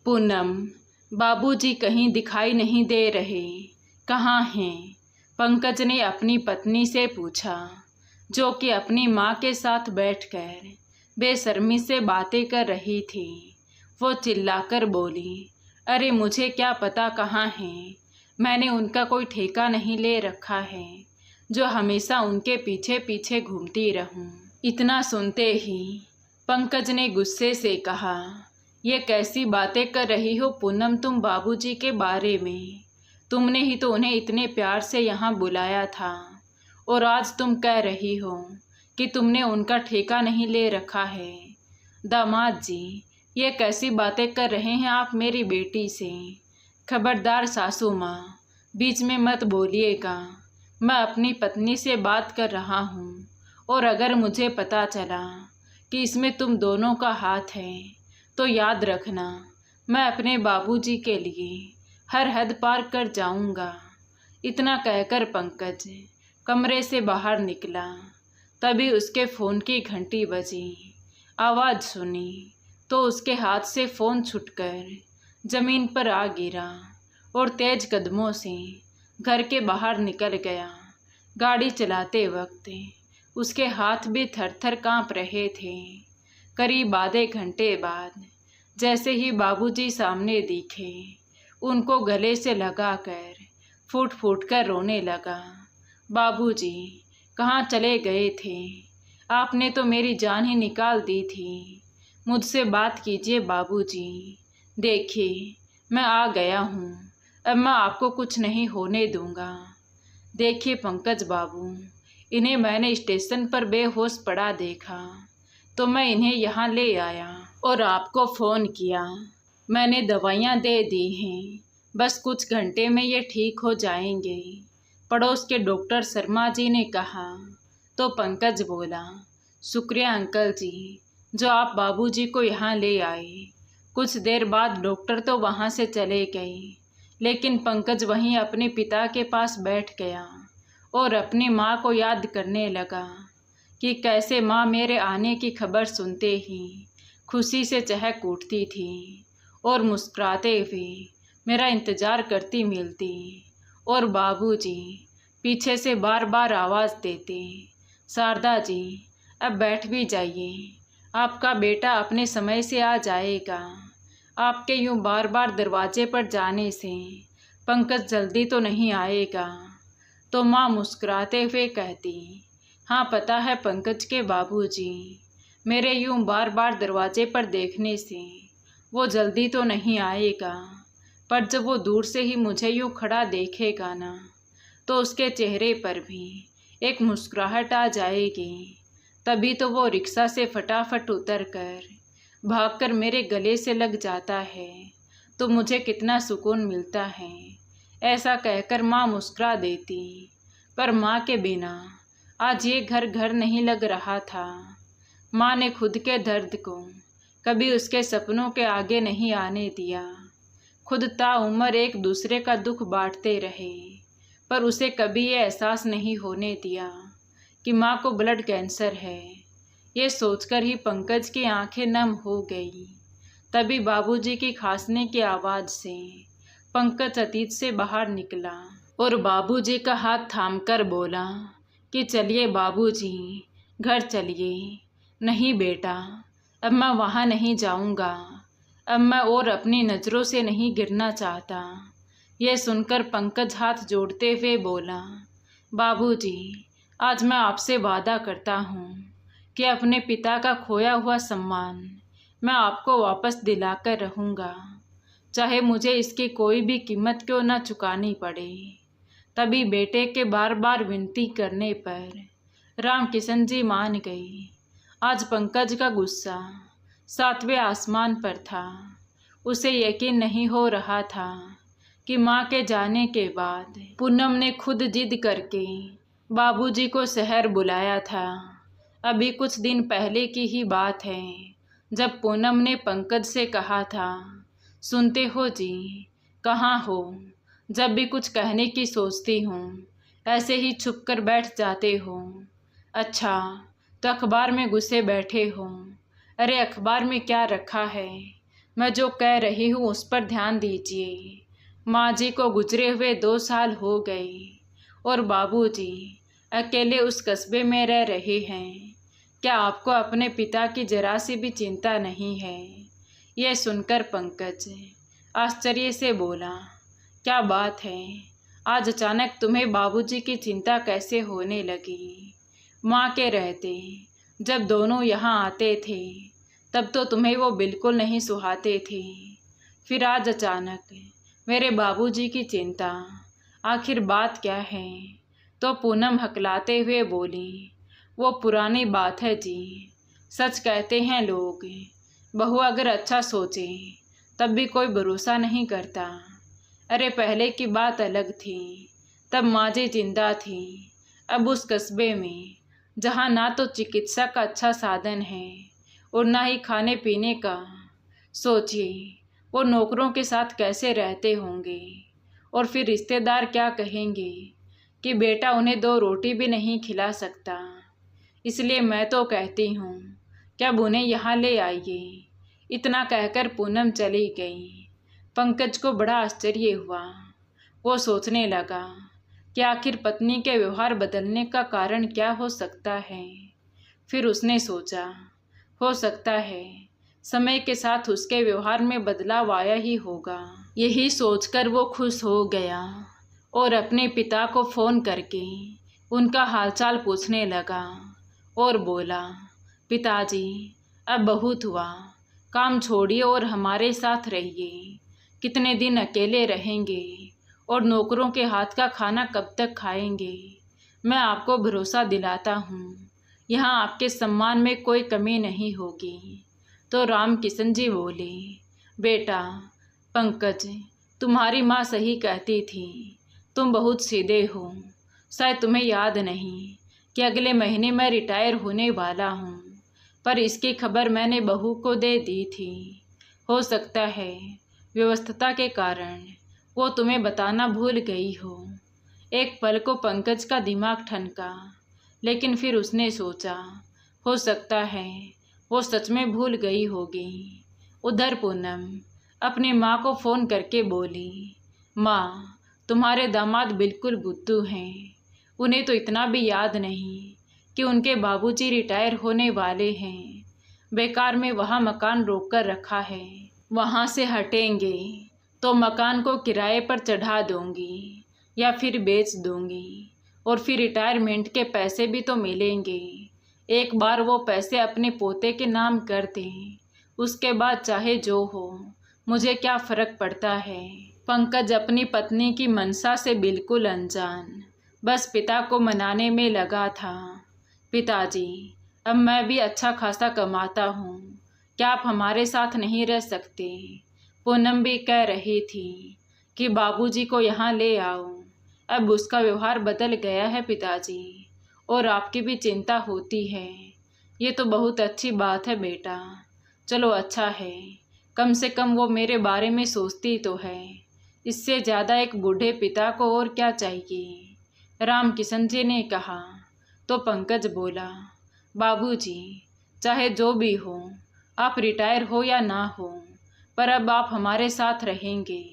पूनम, बाबूजी कहीं दिखाई नहीं दे रहे, कहाँ हैं? पंकज ने अपनी पत्नी से पूछा, जो कि अपनी माँ के साथ बैठकर बेशर्मी से बातें कर रही थी। वो चिल्लाकर बोली, अरे मुझे क्या पता कहाँ हैं? मैंने उनका कोई ठेका नहीं ले रखा है जो हमेशा उनके पीछे पीछे घूमती रहूं। इतना सुनते ही पंकज ने गुस्से से कहा, ये कैसी बातें कर रही हो पूनम तुम बाबूजी के बारे में? तुमने ही तो उन्हें इतने प्यार से यहाँ बुलाया था और आज तुम कह रही हो कि तुमने उनका ठेका नहीं ले रखा है। दामाद जी, ये कैसी बातें कर रहे हैं आप मेरी बेटी से? खबरदार सासू माँ, बीच में मत बोलिएगा। मैं अपनी पत्नी से बात कर रहा हूँ और अगर मुझे पता चला कि इसमें तुम दोनों का हाथ है तो याद रखना, मैं अपने बाबूजी के लिए हर हद पार कर जाऊंगा। इतना कहकर पंकज कमरे से बाहर निकला। तभी उसके फ़ोन की घंटी बजी। आवाज़ सुनी तो उसके हाथ से फ़ोन छूटकर ज़मीन पर आ गिरा और तेज कदमों से घर के बाहर निकल गया। गाड़ी चलाते वक्त उसके हाथ भी थर थर काँप रहे थे। करीब आधे घंटे बाद जैसे ही बाबूजी सामने दिखे, उनको गले से लगाकर फूट फूट कर रोने लगा। बाबूजी, कहाँ चले गए थे? आपने तो मेरी जान ही निकाल दी थी। मुझसे बात कीजिए बाबूजी। देखिए, मैं आ गया हूँ। अब मैं आपको कुछ नहीं होने दूँगा। देखिए पंकज बाबू, इन्हें मैंने स्टेशन पर बेहोश पड़ा देखा तो मैं इन्हें यहाँ ले आया और आपको फ़ोन किया। मैंने दवाइयाँ दे दी हैं, बस कुछ घंटे में ये ठीक हो जाएंगे, पड़ोस के डॉक्टर शर्मा जी ने कहा। तो पंकज बोला, शुक्रिया अंकल जी जो आप बाबूजी को यहाँ ले आए। कुछ देर बाद डॉक्टर तो वहाँ से चले गए, लेकिन पंकज वहीं अपने पिता के पास बैठ गया और अपनी माँ को याद करने लगा कि कैसे माँ मेरे आने की खबर सुनते ही खुशी से चहक उठती थी और मुस्कुराते हुए मेरा इंतज़ार करती मिलती, और बाबूजी पीछे से बार बार आवाज़ देते, शारदा जी अब बैठ भी जाइए, आपका बेटा अपने समय से आ जाएगा। आपके यूँ बार बार दरवाजे पर जाने से पंकज जल्दी तो नहीं आएगा। तो माँ मुस्कुराते हुए कहती, हाँ पता है पंकज के बाबूजी, मेरे यूँ बार बार दरवाजे पर देखने से वो जल्दी तो नहीं आएगा, पर जब वो दूर से ही मुझे यूँ खड़ा देखेगा ना तो उसके चेहरे पर भी एक मुस्कुराहट आ जाएगी। तभी तो वो रिक्शा से फटाफट उतरकर भागकर मेरे गले से लग जाता है तो मुझे कितना सुकून मिलता है। ऐसा कहकर माँ मुस्कुरा देती, पर माँ के बिना आज ये घर घर नहीं लग रहा था। माँ ने खुद के दर्द को कभी उसके सपनों के आगे नहीं आने दिया। खुद ताउम्र एक दूसरे का दुख बांटते रहे, पर उसे कभी ये एहसास नहीं होने दिया कि माँ को ब्लड कैंसर है। ये सोचकर ही पंकज की आंखें नम हो गई। तभी बाबूजी की खांसने की आवाज़ से पंकज अतीत से बाहर निकला और बाबूजी का हाथ थामकर बोला कि चलिए बाबूजी, घर चलिए। नहीं बेटा, अब मैं वहाँ नहीं जाऊँगा। अब मैं और अपनी नज़रों से नहीं गिरना चाहता। यह सुनकर पंकज हाथ जोड़ते हुए बोला, बाबूजी, आज मैं आपसे वादा करता हूँ कि अपने पिता का खोया हुआ सम्मान मैं आपको वापस दिलाकर रहूँगा, चाहे मुझे इसकी कोई भी कीमत क्यों न चुकानी पड़े। तभी बेटे के बार बार विनती करने पर रामकिशन जी मान गई। आज पंकज का गुस्सा 7वें आसमान पर था। उसे यकीन नहीं हो रहा था कि माँ के जाने के बाद पूनम ने खुद जिद करके बाबूजी को शहर बुलाया था। अभी कुछ दिन पहले की ही बात है जब पूनम ने पंकज से कहा था, सुनते हो जी, कहाँ हो? जब भी कुछ कहने की सोचती हूँ ऐसे ही छुप कर बैठ जाते हो। अच्छा, तो अखबार में घुसे बैठे हो। अरे अखबार में क्या रखा है? मैं जो कह रही हूँ उस पर ध्यान दीजिए। माँ जी को गुजरे हुए 2 साल हो गए और बाबूजी अकेले उस कस्बे में रह रहे हैं। क्या आपको अपने पिता की जरा सी भी चिंता नहीं है? यह सुनकर पंकज आश्चर्य से बोला, क्या बात है, आज अचानक तुम्हें बाबूजी की चिंता कैसे होने लगी? माँ के रहते जब दोनों यहाँ आते थे तब तो तुम्हें वो बिल्कुल नहीं सुहाते थे, फिर आज अचानक मेरे बाबूजी की चिंता, आखिर बात क्या है? तो पूनम हकलाते हुए बोली, वो पुरानी बात है जी, सच कहते हैं लोग, बहू अगर अच्छा सोचे तब भी कोई भरोसा नहीं करता। अरे पहले की बात अलग थी, तब माँ जी जिंदा थी। अब उस कस्बे में जहाँ ना तो चिकित्सा का अच्छा साधन है और ना ही खाने पीने का, सोचिए वो नौकरों के साथ कैसे रहते होंगे। और फिर रिश्तेदार क्या कहेंगे कि बेटा उन्हें 2 रोटी भी नहीं खिला सकता। इसलिए मैं तो कहती हूँ कि अब उन्हें यहाँ ले आइए। इतना कहकर पूनम चली गई। पंकज को बड़ा आश्चर्य हुआ। वो सोचने लगा कि आखिर पत्नी के व्यवहार बदलने का कारण क्या हो सकता है। फिर उसने सोचा, हो सकता है समय के साथ उसके व्यवहार में बदलाव आया ही होगा। यही सोचकर वो खुश हो गया और अपने पिता को फ़ोन करके उनका हालचाल पूछने लगा और बोला, पिताजी अब बहुत हुआ, काम छोड़िए और हमारे साथ रहिए। कितने दिन अकेले रहेंगे और नौकरों के हाथ का खाना कब तक खाएंगे? मैं आपको भरोसा दिलाता हूँ, यहाँ आपके सम्मान में कोई कमी नहीं होगी। तो राम किशन जी बोले, बेटा पंकज, तुम्हारी माँ सही कहती थी, तुम बहुत सीधे हो। शायद तुम्हें याद नहीं कि अगले महीने मैं रिटायर होने वाला हूँ, पर इसकी खबर मैंने बहू को दे दी थी। हो सकता है व्यस्तता के कारण वो तुम्हें बताना भूल गई हो। एक पल को पंकज का दिमाग ठनका, लेकिन फिर उसने सोचा, हो सकता है वो सच में भूल गई होगी। उधर पूनम अपनी माँ को फ़ोन करके बोली, माँ तुम्हारे दामाद बिल्कुल बुद्धू हैं, उन्हें तो इतना भी याद नहीं कि उनके बाबूजी रिटायर होने वाले हैं। बेकार में वहाँ मकान रोक कर रखा है, वहाँ से हटेंगे तो मकान को किराए पर चढ़ा दूँगी या फिर बेच दूँगी और फिर रिटायरमेंट के पैसे भी तो मिलेंगे। एक बार वो पैसे अपने पोते के नाम कर दें, उसके बाद चाहे जो हो, मुझे क्या फ़र्क पड़ता है। पंकज अपनी पत्नी की मंशा से बिल्कुल अनजान बस पिता को मनाने में लगा था। पिताजी अब मैं भी अच्छा खासा कमाता हूँ, क्या आप हमारे साथ नहीं रह सकते? पूनम भी कह रही थी कि बाबूजी को यहाँ ले आओ, अब उसका व्यवहार बदल गया है पिताजी, और आपकी भी चिंता होती है। ये तो बहुत अच्छी बात है बेटा, चलो अच्छा है, कम से कम वो मेरे बारे में सोचती तो है। इससे ज़्यादा एक बूढ़े पिता को और क्या चाहिए? राम किशन जी ने कहा। तो पंकज बोला, बाबूजी चाहे जो भी हो, आप रिटायर हो या ना हो, पर अब आप हमारे साथ रहेंगे।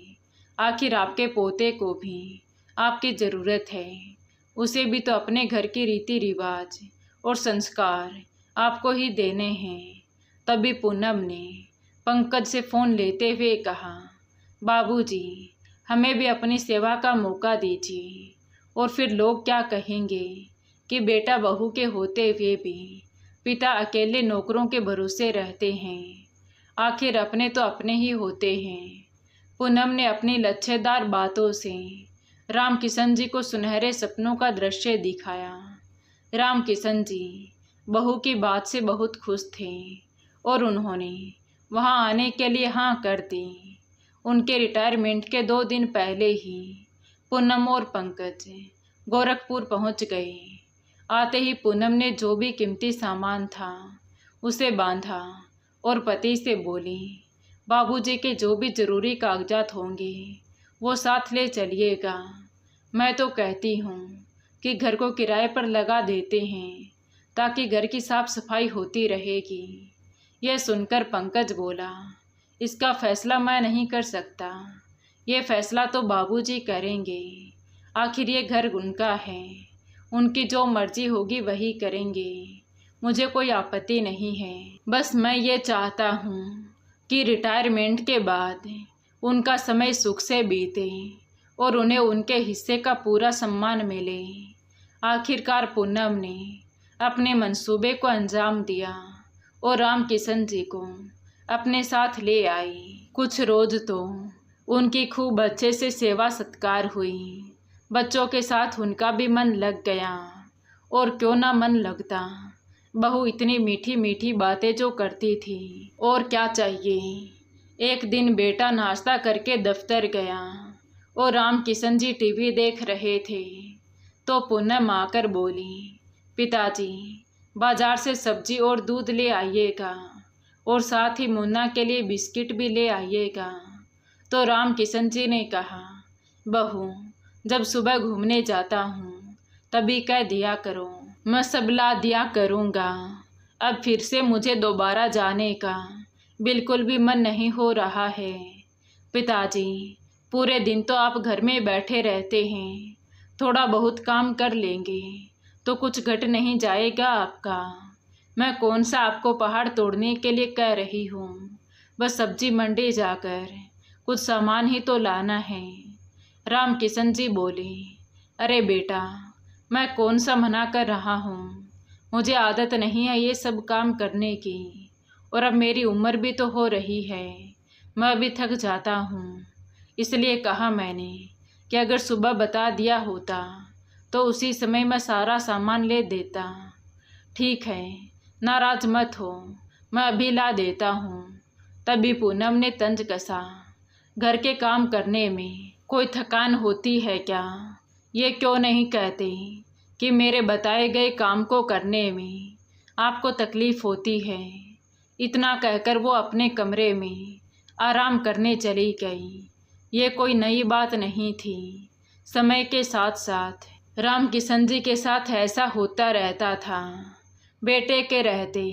आखिर आपके पोते को भी आपकी ज़रूरत है, उसे भी तो अपने घर की रीति रिवाज और संस्कार आपको ही देने हैं। तभी पूनम ने पंकज से फ़ोन लेते हुए कहा, बाबूजी हमें भी अपनी सेवा का मौका दीजिए, और फिर लोग क्या कहेंगे कि बेटा बहू के होते हुए भी पिता अकेले नौकरों के भरोसे रहते हैं। आखिर अपने तो अपने ही होते हैं। पूनम ने अपनी लच्छेदार बातों से राम किशन जी को सुनहरे सपनों का दृश्य दिखाया। राम किशन जी बहू की बात से बहुत खुश थे और उन्होंने वहां आने के लिए हाँ कर दी। उनके रिटायरमेंट के 2 दिन पहले ही पूनम और पंकज गोरखपुर पहुंच गए। आते ही पूनम ने जो भी कीमती सामान था उसे बांधा और पति से बोली, बाबूजी के जो भी ज़रूरी कागजात होंगे वो साथ ले चलिएगा। मैं तो कहती हूँ कि घर को किराए पर लगा देते हैं ताकि घर की साफ सफाई होती रहेगी। यह सुनकर पंकज बोला, इसका फैसला मैं नहीं कर सकता। ये फैसला तो बाबूजी करेंगे। आखिर ये घर उनका है, उनकी जो मर्जी होगी वही करेंगे। मुझे कोई आपत्ति नहीं है। बस मैं ये चाहता हूँ कि रिटायरमेंट के बाद उनका समय सुख से बीते और उन्हें उनके हिस्से का पूरा सम्मान मिले। आखिरकार पूनम ने अपने मंसूबे को अंजाम दिया और राम किशन जी को अपने साथ ले आई। कुछ रोज तो उनकी खूब अच्छे से सेवा सत्कार हुई। बच्चों के साथ उनका भी मन लग गया, और क्यों ना मन लगता। बहू इतनी मीठी मीठी बातें जो करती थी, और क्या चाहिए। एक दिन बेटा नाश्ता करके दफ्तर गया और राम किशन जी टीवी देख रहे थे, तो पूनम आकर बोली, पिताजी बाजार से सब्जी और दूध ले आइएगा, और साथ ही मुन्ना के लिए बिस्किट भी ले आइएगा। तो राम किशन जी ने कहा, बहू जब सुबह घूमने जाता हूँ तभी कह दिया करो, मैं सब ला दिया करूँगा। अब फिर से मुझे दोबारा जाने का बिल्कुल भी मन नहीं हो रहा है। पिताजी पूरे दिन तो आप घर में बैठे रहते हैं, थोड़ा बहुत काम कर लेंगे तो कुछ घट नहीं जाएगा आपका। मैं कौन सा आपको पहाड़ तोड़ने के लिए कह रही हूँ, बस सब्जी मंडी जाकर कुछ सामान ही तो लाना है। राम किशन जी बोले, अरे बेटा मैं कौन सा मना कर रहा हूँ, मुझे आदत नहीं है ये सब काम करने की, और अब मेरी उम्र भी तो हो रही है, मैं भी थक जाता हूँ। इसलिए कहा मैंने कि अगर सुबह बता दिया होता तो उसी समय मैं सारा सामान ले देता। ठीक है, नाराज मत हो, मैं अभी ला देता हूँ। तभी पूनम ने तंज कसा, घर के काम करने में कोई थकान होती है क्या? ये क्यों नहीं कहते कि मेरे बताए गए काम को करने में आपको तकलीफ़ होती है। इतना कहकर वो अपने कमरे में आराम करने चली गई। ये कोई नई बात नहीं थी। समय के साथ साथ राम किशन जी के साथ ऐसा होता रहता था। बेटे के रहते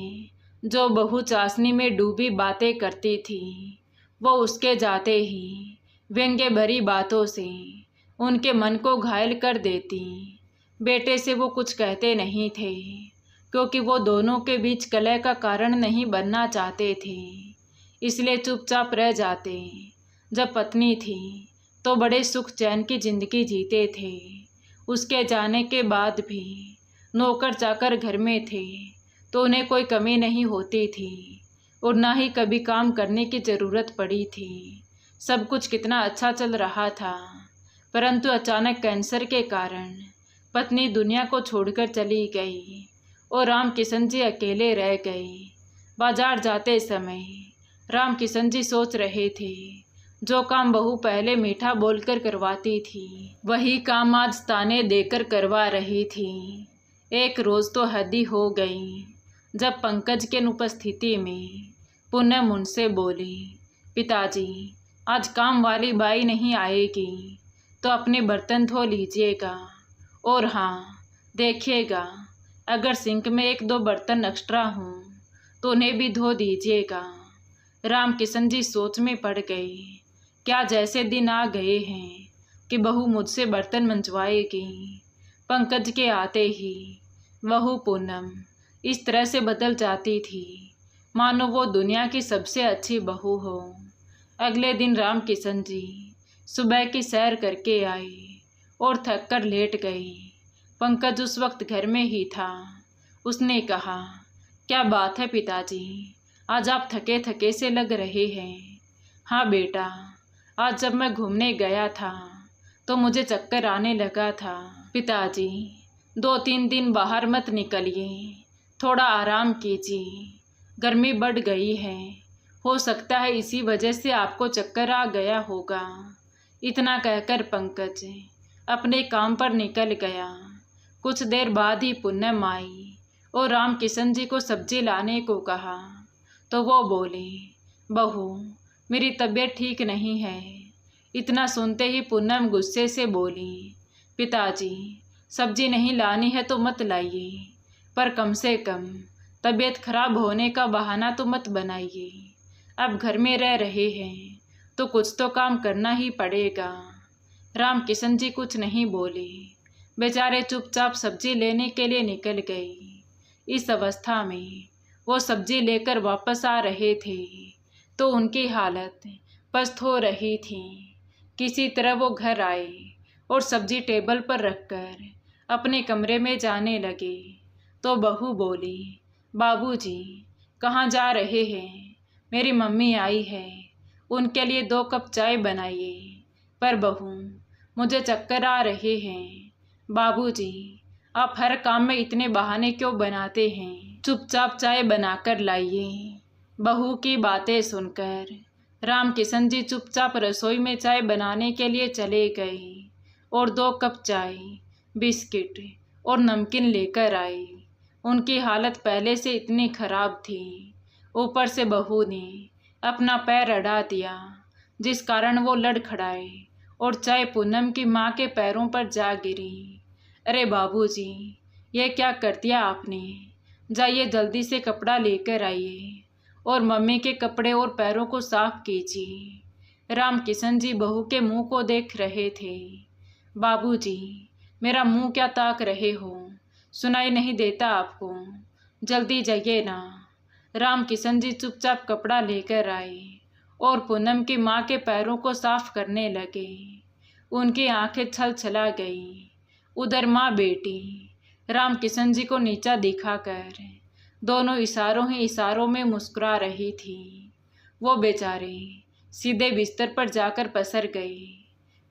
जो बहू चाशनी में डूबी बातें करती थी, वो उसके जाते ही व्यंग्य भरी बातों से उनके मन को घायल कर देती। बेटे से वो कुछ कहते नहीं थे, क्योंकि वो दोनों के बीच कलह का कारण नहीं बनना चाहते थे, इसलिए चुपचाप रह जाते। जब पत्नी थी तो बड़े सुख चैन की जिंदगी जीते थे। उसके जाने के बाद भी नौकर चाकर घर में थे तो उन्हें कोई कमी नहीं होती थी, और ना ही कभी काम करने की ज़रूरत पड़ी थी। सब कुछ कितना अच्छा चल रहा था, परंतु अचानक कैंसर के कारण पत्नी दुनिया को छोड़कर चली गई और राम किशन जी अकेले रह गए। बाजार जाते समय राम किशन जी सोच रहे थे, जो काम बहू पहले मीठा बोलकर करवाती थी वही काम आज ताने देकर करवा रही थी। एक रोज़ तो हद ही हो गई जब पंकज के उपस्थिति में पूनम उनसे बोली, पिताजी आज काम वाली बाई नहीं आएगी तो अपने बर्तन धो लीजिएगा, और हाँ देखिएगा अगर सिंक में 1-2 बर्तन एक्स्ट्रा हों तो उन्हें भी धो दीजिएगा। राम किशन जी सोच में पड़ गए, क्या जैसे दिन आ गए हैं कि बहू मुझसे बर्तन मंजवाएगी। पंकज के आते ही बहू पूनम इस तरह से बदल जाती थी मानो वो दुनिया की सबसे अच्छी बहू हो। अगले दिन राम किशन जी सुबह की सैर करके आए और थक कर लेट गई। पंकज उस वक्त घर में ही था। उसने कहा, क्या बात है पिताजी, आज आप थके थके से लग रहे हैं। हाँ बेटा, आज जब मैं घूमने गया था तो मुझे चक्कर आने लगा था। पिताजी 2-3 दिन बाहर मत निकलिए, थोड़ा आराम कीजिए, गर्मी बढ़ गई है, हो सकता है इसी वजह से आपको चक्कर आ गया होगा। इतना कहकर पंकज अपने काम पर निकल गया। कुछ देर बाद ही पूनम आई और राम किशन जी को सब्जी लाने को कहा तो वो बोले, बहू मेरी तबीयत ठीक नहीं है। इतना सुनते ही पूनम गुस्से से बोली, पिताजी सब्जी नहीं लानी है तो मत लाइए, पर कम से कम तबीयत खराब होने का बहाना तो मत बनाइए। अब घर में रह रहे हैं तो कुछ तो काम करना ही पड़ेगा। राम किशन जी कुछ नहीं बोले, बेचारे चुपचाप सब्जी लेने के लिए निकल गए। इस अवस्था में वो सब्जी लेकर वापस आ रहे थे तो उनकी हालत पस्त हो रही थी। किसी तरह वो घर आए और सब्जी टेबल पर रखकर अपने कमरे में जाने लगे तो बहू बोली, बाबूजी कहाँ जा रहे हैं? मेरी मम्मी आई है, उनके लिए 2 कप चाय बनाइए। पर बहू, मुझे चक्कर आ रहे हैं। बाबूजी, आप हर काम में इतने बहाने क्यों बनाते हैं? चुपचाप चाय बनाकर लाइए। बहू की बातें सुनकर राम किशन जी चुपचाप रसोई में चाय बनाने के लिए चले गए और 2 कप चाय, बिस्किट और नमकीन लेकर आए। उनकी हालत पहले से इतनी खराब थी, ऊपर से बहू ने अपना पैर अड़ा दिया, जिस कारण वो लड़खड़ाए और चाय पूनम की माँ के पैरों पर जा गिरी। अरे बाबूजी, ये क्या कर दिया आपने? जाइए जल्दी से कपड़ा लेकर आइए और मम्मी के कपड़े और पैरों को साफ कीजिए। राम किशन जी बहू के मुंह को देख रहे थे। बाबूजी, मेरा मुंह क्या ताक रहे हो? सुनाई नहीं देता आपको? जल्दी जाइए ना। राम किशन जी चुपचाप कपड़ा लेकर आए और पूनम की माँ के पैरों को साफ करने लगे। उनकी आंखें छल छला गई। उधर माँ बेटी राम किशन जी को नीचा दिखाकर दोनों इशारों ही इशारों में मुस्कुरा रही थी। वो बेचारे सीधे बिस्तर पर जाकर पसर गए।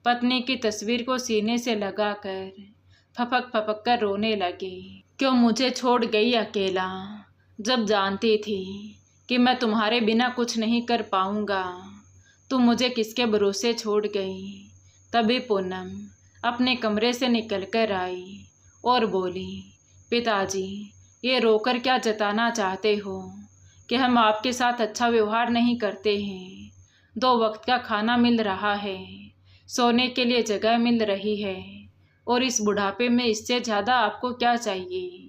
पत्नी की तस्वीर को सीने से लगाकर फपक फपक कर रोने लगे। क्यों मुझे छोड़ गई अकेला, जब जानती थी कि मैं तुम्हारे बिना कुछ नहीं कर पाऊंगा। तुम मुझे किसके भरोसे छोड़ गई? तभी पूनम अपने कमरे से निकलकर आई और बोली, पिताजी, ये रोकर क्या जताना चाहते हो कि हम आपके साथ अच्छा व्यवहार नहीं करते हैं? 2 वक्त का खाना मिल रहा है, सोने के लिए जगह मिल रही है, और इस बुढ़ापे में इससे ज़्यादा आपको क्या चाहिए?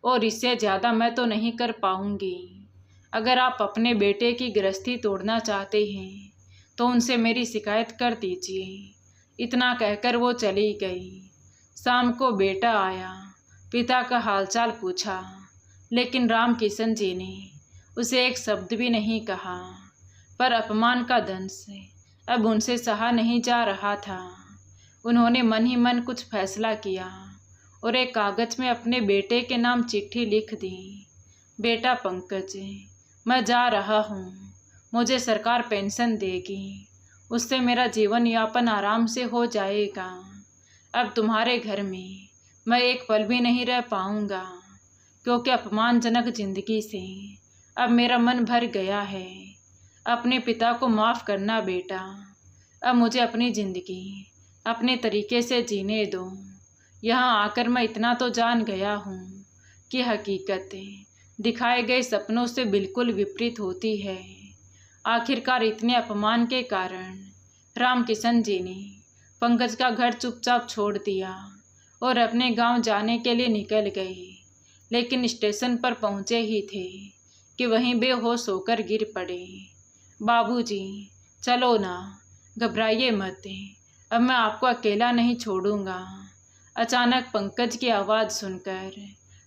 और इससे ज़्यादा मैं तो नहीं कर पाऊंगी। अगर आप अपने बेटे की गृहस्थी तोड़ना चाहते हैं तो उनसे मेरी शिकायत कर दीजिए। इतना कहकर वो चली गई। शाम को बेटा आया, पिता का हालचाल पूछा, लेकिन राम किशन जी ने उसे एक शब्द भी नहीं कहा। पर अपमान का दंश अब उनसे सहा नहीं जा रहा था। उन्होंने मन ही मन कुछ फैसला किया और एक कागज में अपने बेटे के नाम चिट्ठी लिख दी। बेटा पंकज, मैं जा रहा हूँ, मुझे सरकार पेंशन देगी, उससे मेरा जीवन यापन आराम से हो जाएगा। अब तुम्हारे घर में मैं एक पल भी नहीं रह पाऊँगा, क्योंकि अपमानजनक जिंदगी से अब मेरा मन भर गया है। अपने पिता को माफ़ करना बेटा। अब मुझे अपनी ज़िंदगी अपने तरीके से जीने दो। यहाँ आकर मैं इतना तो जान गया हूँ कि हकीकत दिखाए गए सपनों से बिल्कुल विपरीत होती है। आखिरकार इतने अपमान के कारण राम किशन जी ने पंकज का घर चुपचाप छोड़ दिया और अपने गांव जाने के लिए निकल गए। लेकिन स्टेशन पर पहुँचे ही थे कि वहीं बेहोश होकर गिर पड़े। बाबूजी, चलो ना, घबराइए मत, अब मैं आपको अकेला नहीं छोड़ूंगा। अचानक पंकज की आवाज़ सुनकर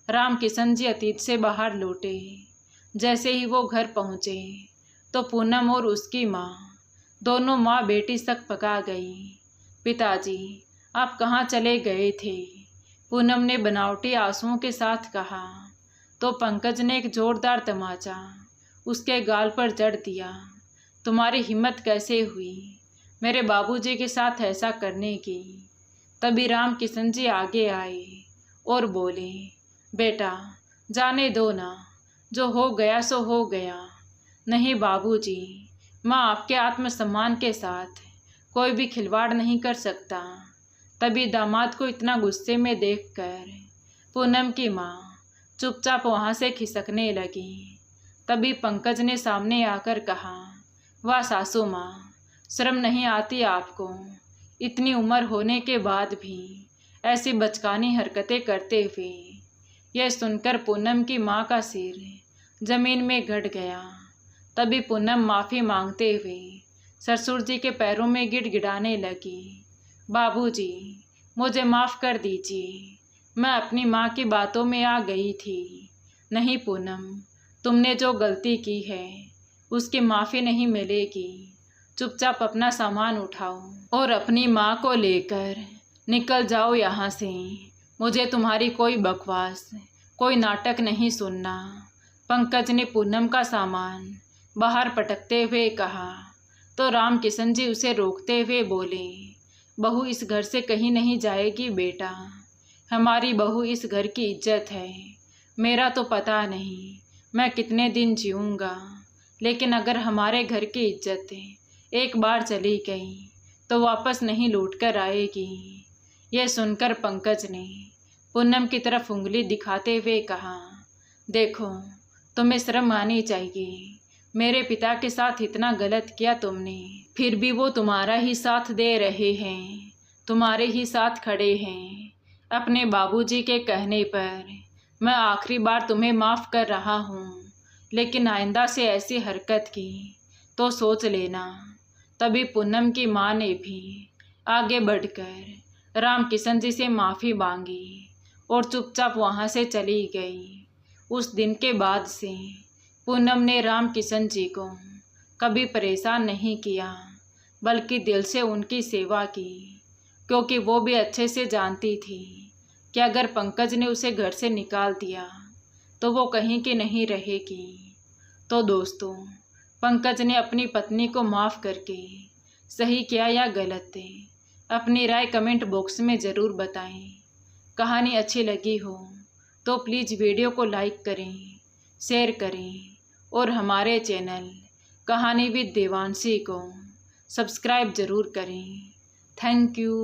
राम किशन जी अतीत से बाहर लौटे। जैसे ही वो घर पहुँचे तो पूनम और उसकी माँ, दोनों माँ बेटी सक पका गई। पिताजी, आप कहाँ चले गए थे? पूनम ने बनावटी आंसुओं के साथ कहा। तो पंकज ने एक जोरदार तमाचा उसके गाल पर जड़ दिया। तुम्हारी हिम्मत कैसे हुई मेरे बाबूजी के साथ ऐसा करने की? तभी राम किशन जी आगे आए और बोले, बेटा जाने दो ना, जो हो गया सो हो गया। नहीं बाबूजी, माँ आपके आत्मसम्मान के साथ कोई भी खिलवाड़ नहीं कर सकता। तभी दामाद को इतना गुस्से में देखकर पूनम की माँ चुपचाप वहाँ से खिसकने लगी। तभी पंकज ने सामने आकर कहा, वाह सासू माँ, शर्म नहीं आती आपको? इतनी उम्र होने के बाद भी ऐसी बचकानी हरकतें करते हुए। यह सुनकर पूनम की माँ का सिर जमीन में गड़ गया। तभी पूनम माफ़ी मांगते हुए ससुर जी के पैरों में गिड़गिड़ाने लगी। बाबूजी, मुझे माफ़ कर दीजिए, मैं अपनी माँ की बातों में आ गई थी। नहीं पूनम, तुमने जो गलती की है उसकी माफ़ी नहीं मिलेगी। चुपचाप अपना सामान उठाओ और अपनी माँ को लेकर निकल जाओ यहाँ से। मुझे तुम्हारी कोई बकवास, कोई नाटक नहीं सुनना। पंकज ने पूनम का सामान बाहर पटकते हुए कहा तो राम किशन जी उसे रोकते हुए बोले, बहू इस घर से कहीं नहीं जाएगी बेटा। हमारी बहू इस घर की इज्जत है। मेरा तो पता नहीं मैं कितने दिन जीऊँगा, लेकिन अगर हमारे घर की इज्जत एक बार चली गई तो वापस नहीं लौट कर आएगी। यह सुनकर पंकज ने पूनम की तरफ उंगली दिखाते हुए कहा, देखो तुम्हें शर्म आनी चाहिए। मेरे पिता के साथ इतना गलत किया तुमने, फिर भी वो तुम्हारा ही साथ दे रहे हैं, तुम्हारे ही साथ खड़े हैं। अपने बाबूजी के कहने पर मैं आखिरी बार तुम्हें माफ़ कर रहा हूँ, लेकिन आइंदा से ऐसी हरकत की तो सोच लेना। तभी पूनम की माँ ने भी आगे बढ़कर राम किशन जी से माफ़ी मांगी और चुपचाप वहाँ से चली गई। उस दिन के बाद से पूनम ने राम किशन जी को कभी परेशान नहीं किया, बल्कि दिल से उनकी सेवा की, क्योंकि वो भी अच्छे से जानती थी कि अगर पंकज ने उसे घर से निकाल दिया तो वो कहीं की नहीं रहेगी। तो दोस्तों, पंकज ने अपनी पत्नी को माफ़ करके सही किया या गलत है, अपनी राय कमेंट बॉक्स में ज़रूर बताएं। कहानी अच्छी लगी हो तो प्लीज़ वीडियो को लाइक करें, शेयर करें और हमारे चैनल कहानी विद देवांशी को सब्सक्राइब ज़रूर करें। Thank you.